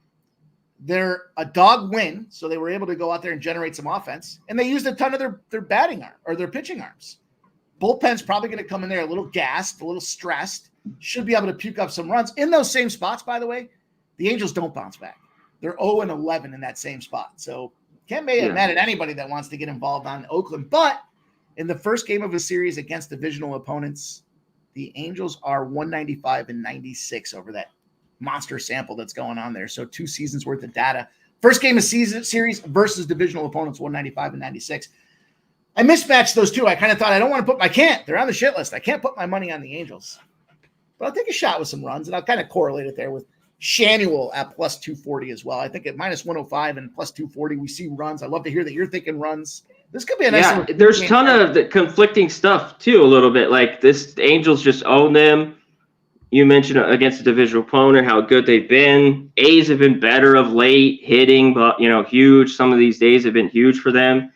They're a dog win, so they were able to go out there and generate some offense, and they used a ton of their batting arm or their pitching arms. Bullpen's probably going to come in there a little gassed, a little stressed. Should be able to puke up some runs. In those same spots, by the way, the Angels don't bounce back. They're 0-11 in that same spot. So can't be mad at anybody that wants to get involved on Oakland. But in the first game of a series against divisional opponents, the Angels are 195-96 over that monster sample that's going on there. So 2 seasons worth of data. First game of series versus divisional opponents, 195-96. I mismatched those two. I kind of thought I can't. They're on the shit list. I can't put my money on the Angels. But I'll take a shot with some runs, and I'll kind of correlate it there with Shanuel at plus 240 as well. I think at minus 105 and plus 240, we see runs. I love to hear that you're thinking runs. This could be a nice little there's a ton of the conflicting stuff, too, a little bit. Like, the Angels just own them. You mentioned against a divisional opponent how good they've been. A's have been better of late, hitting, but, huge. Some of these days have been huge for them.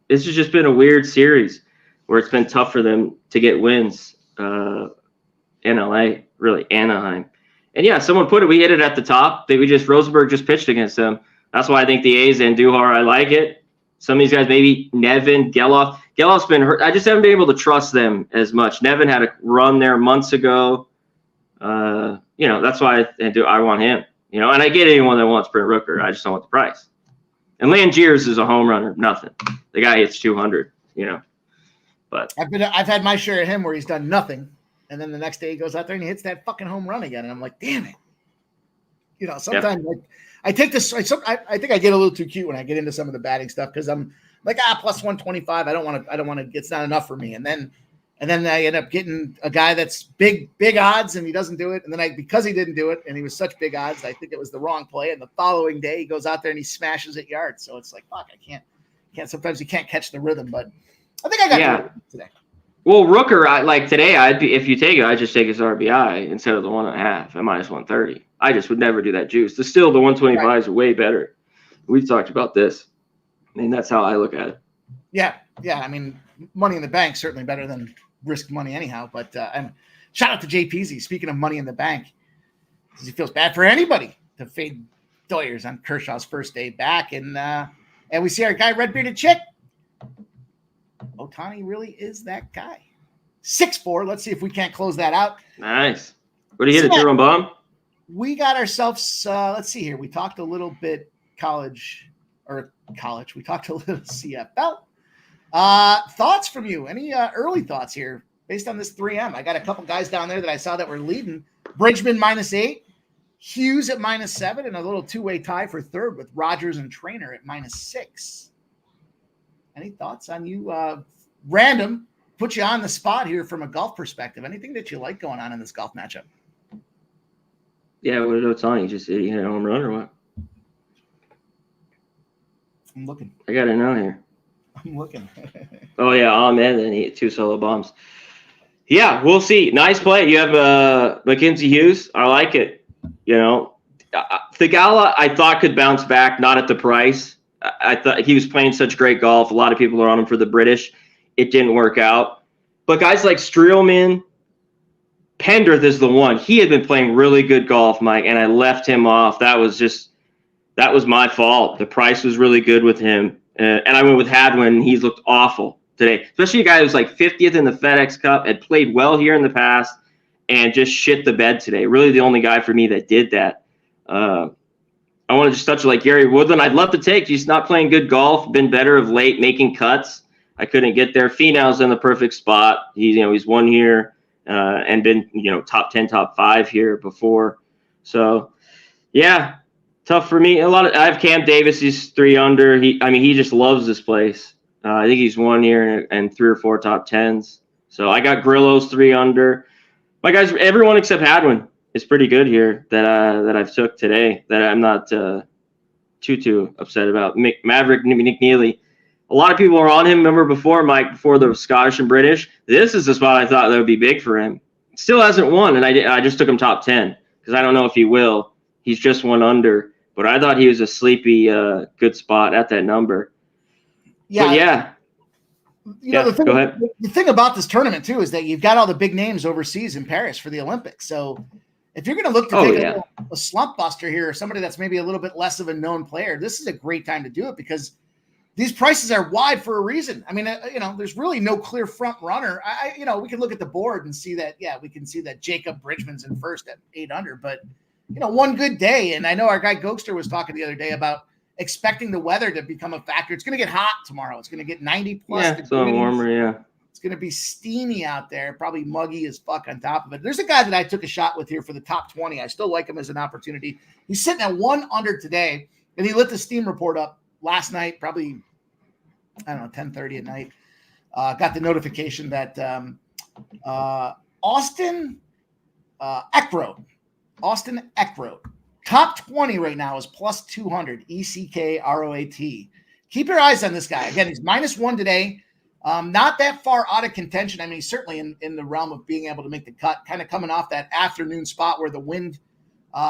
This has just been a weird series where it's been tough for them to get wins. In LA, really Anaheim, and yeah, someone put it. We hit it at the top. Rosenberg just pitched against them. That's why I think the A's and Duhar. I like it. Some of these guys, maybe Nevin, Geloff. Geloff's been hurt. I just haven't been able to trust them as much. Nevin had a run there months ago. That's why I want him. And I get anyone that wants Brent Rooker. I just don't want the price. And Langiers is a home runner. Nothing. The guy hits 200. But I've had my share of him where he's done nothing, and then the next day he goes out there and he hits that fucking home run again, and I'm like, damn it. Sometimes I take this. I think I get a little too cute when I get into some of the batting stuff because I'm like, plus 125. I don't want to. It's not enough for me, and then I end up getting a guy that's big odds and he doesn't do it, and then because he didn't do it and he was such big odds, I think it was the wrong play, and the following day he goes out there and he smashes it yards. So it's like, fuck, I can't. Sometimes you can't catch the rhythm, but. I think I got today. Well, Rooker, today, if you take it, I'd just take his RBI instead of the 1.5 at minus 130. I just would never do that juice. Still, the 125s are way better. We've talked about this. I mean, that's how I look at it. Yeah. I mean, money in the bank certainly better than risk money anyhow. But and shout out to JPZ. Speaking of money in the bank, because he feels bad for anybody to fade Doyers on Kershaw's first day back, and we see our guy Red Bearded Chick. Ohtani really is that guy. 6'4". Let's see if we can't close that out. Nice. What do you hit, a 2-run bomb? We got ourselves, let's see here. We talked a little bit college. We talked a little CFL. Thoughts from you? Any early thoughts here based on this 3M? I got a couple guys down there that I saw that were leading. Bridgman -8. Hughes at -7. And a little two-way tie for third with Rogers and Trainer at -6. Any thoughts on you? Random, put you on the spot here from a golf perspective. Anything that you like going on in this golf matchup? Yeah, what did Ohtani just hit? He hit a home run or what? I'm looking. I got to know here. I'm looking. Oh, yeah, Ahmed, and he hit 2 solo bombs. Yeah, we'll see. Nice play. You have Mackenzie Hughes. I like it. Thigala, I thought could bounce back, not at the price. I thought he was playing such great golf. A lot of people are on him for the British. It didn't work out. But guys like Streelman, Pendrith is the one. He had been playing really good golf, Mike, and I left him off. That was my fault. The price was really good with him. And I went with Hadwin. He's looked awful today, especially a guy who's like 50th in the FedEx Cup, had played well here in the past, and just shit the bed today. Really the only guy for me that did that. I want to just touch like Gary Woodland. I'd love to take. He's not playing good golf. Been better of late, making cuts. I couldn't get there. Finau's in the perfect spot. He's won here and been top 10, top 5 here before. So yeah, tough for me. I have Cam Davis. He's 3 under. He just loves this place. I think he's won here and 3 or 4 top 10s. So I got Grillo's 3 under. My guys, everyone except Hadwin is pretty good here that I've took today that I'm not too upset about. Maverick McNeely. A lot of people are on him. Remember before, Mike, before the Scottish and British? This is the spot I thought that would be big for him. Still hasn't won, and I just took him top 10 because I don't know if he will. He's just one under. But I thought he was a sleepy, good spot at that number. Yeah. But yeah. Go ahead. The thing about this tournament, too, is that you've got all the big names overseas in Paris for the Olympics. So if you're going to look to take a slump buster here, or somebody that's maybe a little bit less of a known player, this is a great time to do it because these prices are wide for a reason. I mean, there's really no clear front runner. We can look at the board and see that, we can see that Jacob Bridgman's in first at 800, but, one good day. And I know our guy Gokster was talking the other day about expecting the weather to become a factor. It's going to get hot tomorrow. It's going to get 90 plus degrees. It's a little warmer, yeah. It's going to be steamy out there, probably muggy as fuck on top of it. There's a guy that I took a shot with here for the top 20. I still like him as an opportunity. He's sitting at 1 under today, and he lit the Steam report up last night, probably, 10:30 at night. Got the notification that Austin Eckroat, top 20 right now is plus 200, ECKROAT. Keep your eyes on this guy. Again, he's -1 today. Not that far out of contention. I mean, he's certainly in the realm of being able to make the cut, kind of coming off that afternoon spot where the wind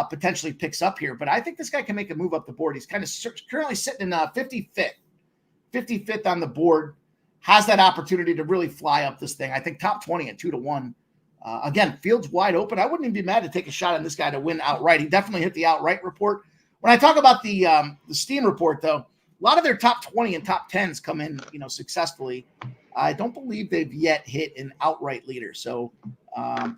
potentially picks up here. But I think this guy can make a move up the board. He's kind of currently sitting in 55th on the board, has that opportunity to really fly up this thing. I think top 20 at 2-1. Again, field's wide open. I wouldn't even be mad to take a shot on this guy to win outright. He definitely hit the outright report. When I talk about the Steam report, though, a lot of their top 20 and top 10s come in, successfully. I don't believe they've yet hit an outright leader. So,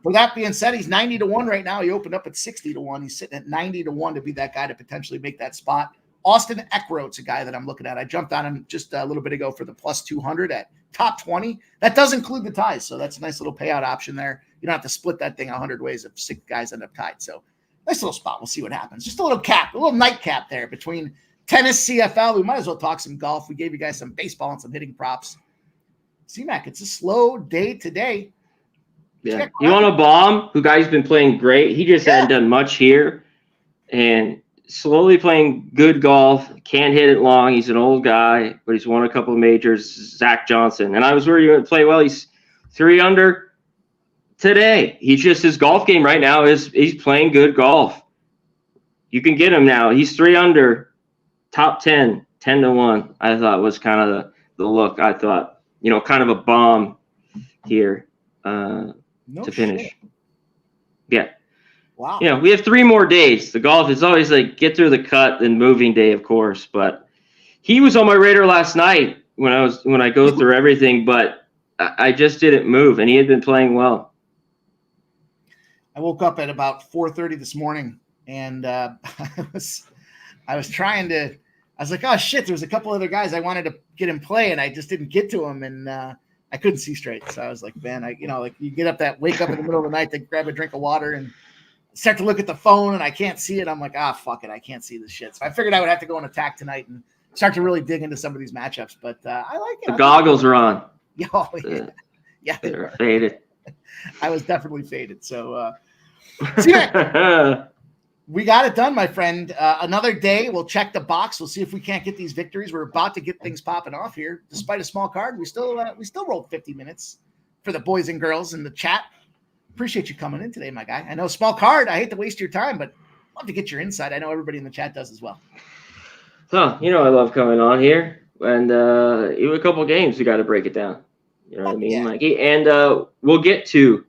for that being said, he's 90-1 right now. He opened up at 60-1. He's sitting at 90-1 to be that guy to potentially make that spot. Austin Eckroat's a guy that I'm looking at. I jumped on him just a little bit ago for the plus 200 at top 20. That does include the ties, so that's a nice little payout option there. You don't have to split that thing 100 ways if 6 guys end up tied. So, nice little spot. We'll see what happens. Just a little nightcap there between tennis, CFL. We might as well talk some golf. We gave you guys some baseball and some hitting props. C-Mac, it's a slow day today. Yeah. You want a bomb? Who guy's been playing great. He just hadn't done much here. And slowly playing good golf. Can't hit it long. He's an old guy, but he's won a couple of majors. Zach Johnson. And I was worried he would play well. He's 3 under today. He's just, his golf game right now is he's playing good golf. You can get him now. He's 3 under, top 10, 10-1. I thought was kind of the look. I thought, kind of a bomb here to finish. Shit. Yeah. Wow. We have 3 more days. The golf is always like get through the cut, then moving day, of course. But he was on my radar last night when I go through everything, but I just didn't move, and he had been playing well. I woke up at about 4:30 this morning, and I was like, oh shit, there was a couple other guys I wanted to get in play, and I just didn't get to them, and I couldn't see straight. So I was like, man, you wake up in the middle of the night to grab a drink of water and start to look at the phone, and I can't see it. I'm like, fuck it, I can't see this shit. So I figured I would have to go and attack tonight and start to really dig into some of these matchups. But I like it. The goggles are on. Yeah, they were faded. I was definitely faded. So, we got it done, my friend. Another day. We'll check the box. We'll see if we can't get these victories. We're about to get things popping off here. Despite a small card, we still rolled 50 minutes for the boys and girls in the chat. Appreciate you coming in today, my guy. I know small card. I hate to waste your time, but love to get your insight. I know everybody in the chat does as well. So, I love coming on here, and even a couple of games we got to break it down. You know what I mean, Mikey? And we'll get to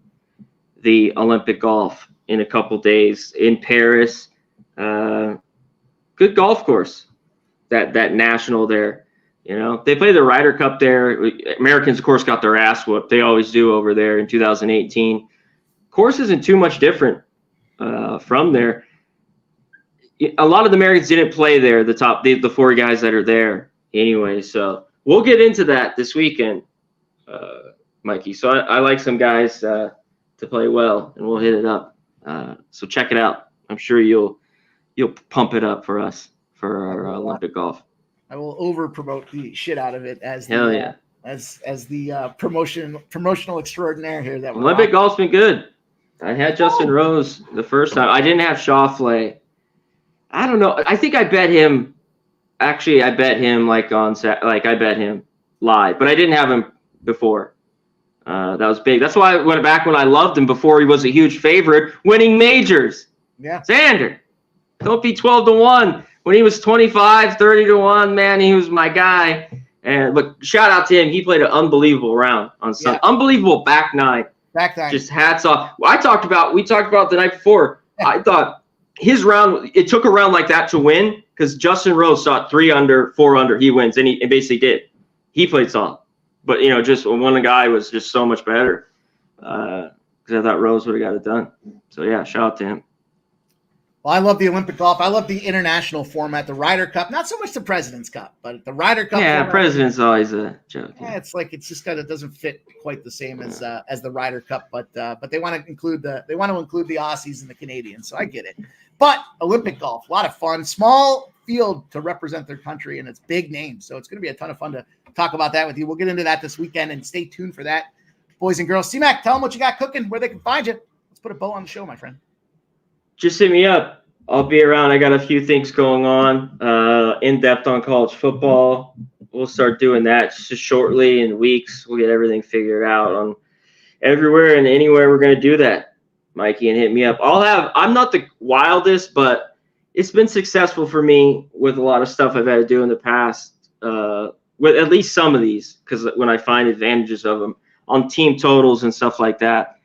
the Olympic golf in a couple days in Paris. Good golf course. That national there. They play the Ryder Cup there. Americans, of course, got their ass whooped. They always do over there in 2018. Course isn't too much different from there. A lot of the Americans didn't play there, the 4 guys that are there anyway. So we'll get into that this weekend, Mikey. So I like some guys to play well, and we'll hit it up. So check it out. I'm sure you'll pump it up for us for our Olympic golf. I will over promote the shit out of it as the promotional extraordinaire here. That Olympic golf's been good. I had Justin Rose the first time. I didn't have Schauffele. I don't know. I think I bet him. Actually, I bet him I bet him live, but I didn't have him before. That was big. That's why I went back when I loved him before he was a huge favorite, winning majors. Yeah. Xander, don't be 12-1. When he was 25, 30-1, man, he was my guy. And look, shout out to him. He played an unbelievable round on Sunday. Yeah. Unbelievable back nine. Just hats off. We talked about the night before. I thought his round, it took a round like that to win because Justin Rose shot 3 under, 4 under. He wins, and he basically did. He played solid. But, just one guy was just so much better because I thought Rose would have got it done. So, yeah, shout out to him. Well, I love the Olympic golf. I love the international format, the Ryder Cup. Not so much the President's Cup, but the Ryder Cup. Yeah, format, President's always a joke. Yeah, it's just kind of doesn't fit quite the same as the Ryder Cup, but they want to include the Aussies and the Canadians, so I get it. But Olympic golf, a lot of fun, small field to represent their country, and it's big names, so it's going to be a ton of fun to talk about that with you. We'll get into that this weekend, and stay tuned for that, boys and girls. C-Mac, tell them what you got cooking, where they can find you. Let's put a bow on the show, my friend. Just hit me up. I'll be around. I got a few things going on, in depth on college football. We'll start doing that just shortly in weeks. We'll get everything figured out on everywhere and anywhere we're going to do that, Mikey, and hit me up. I'm not the wildest, but it's been successful for me with a lot of stuff I've had to do in the past, with at least some of these, because when I find advantages of them on team totals and stuff like that,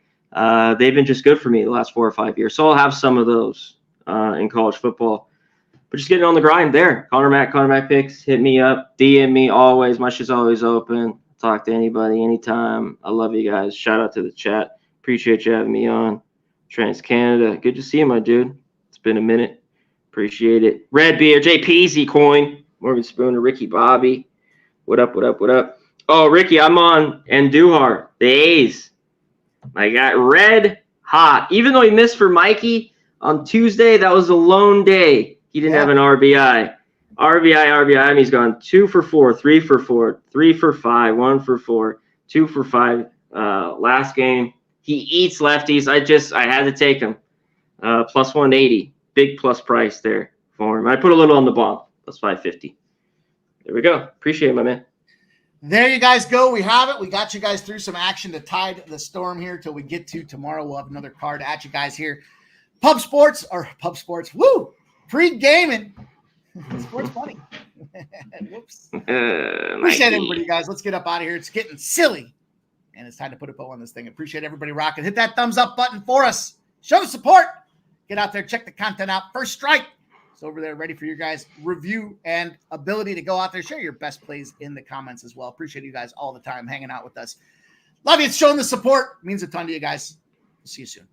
they've been just good for me the last 4 or 5 years. So I'll have some of those in college football. But just getting on the grind there. Connor Mac Picks, hit me up, DM me always. My shit's always open. Talk to anybody, anytime. I love you guys. Shout out to the chat. Appreciate you having me on. Trans Canada. Good to see you, my dude. It's been a minute. Appreciate it. Red Beer, JPZ Coin, Morgan Spooner, Ricky Bobby. What up? Oh, Ricky, I'm on Andujar, the A's. I got red hot. Even though he missed for Mikey on Tuesday, that was a lone day. He didn't have an RBI. I mean, he's gone 2 for 4, 3 for 4, 3 for 5, 1 for 4, 2 for 5. Last game, he eats lefties. I had to take him. Plus 180. Big plus price there for him. I put a little on the bomb. Plus 550. There we go. Appreciate it, my man. There you guys go. We have it. We got you guys through some action to tide the storm here till we get to tomorrow. We'll have another card at you guys here. Pub Sports. Woo! Pre-gaming. Sports money. Whoops. Appreciate everybody, guys. Let's get up out of here. It's getting silly. And it's time to put a bow on this thing. Appreciate everybody rocking. Hit that thumbs up button for us. Show the support. Get out there. Check the content out. First Strike. It's over there ready for your guys' review and ability to go out there. Share your best plays in the comments as well. Appreciate you guys all the time hanging out with us. Love you. It's showing the support. It means a ton to you guys. We'll see you soon.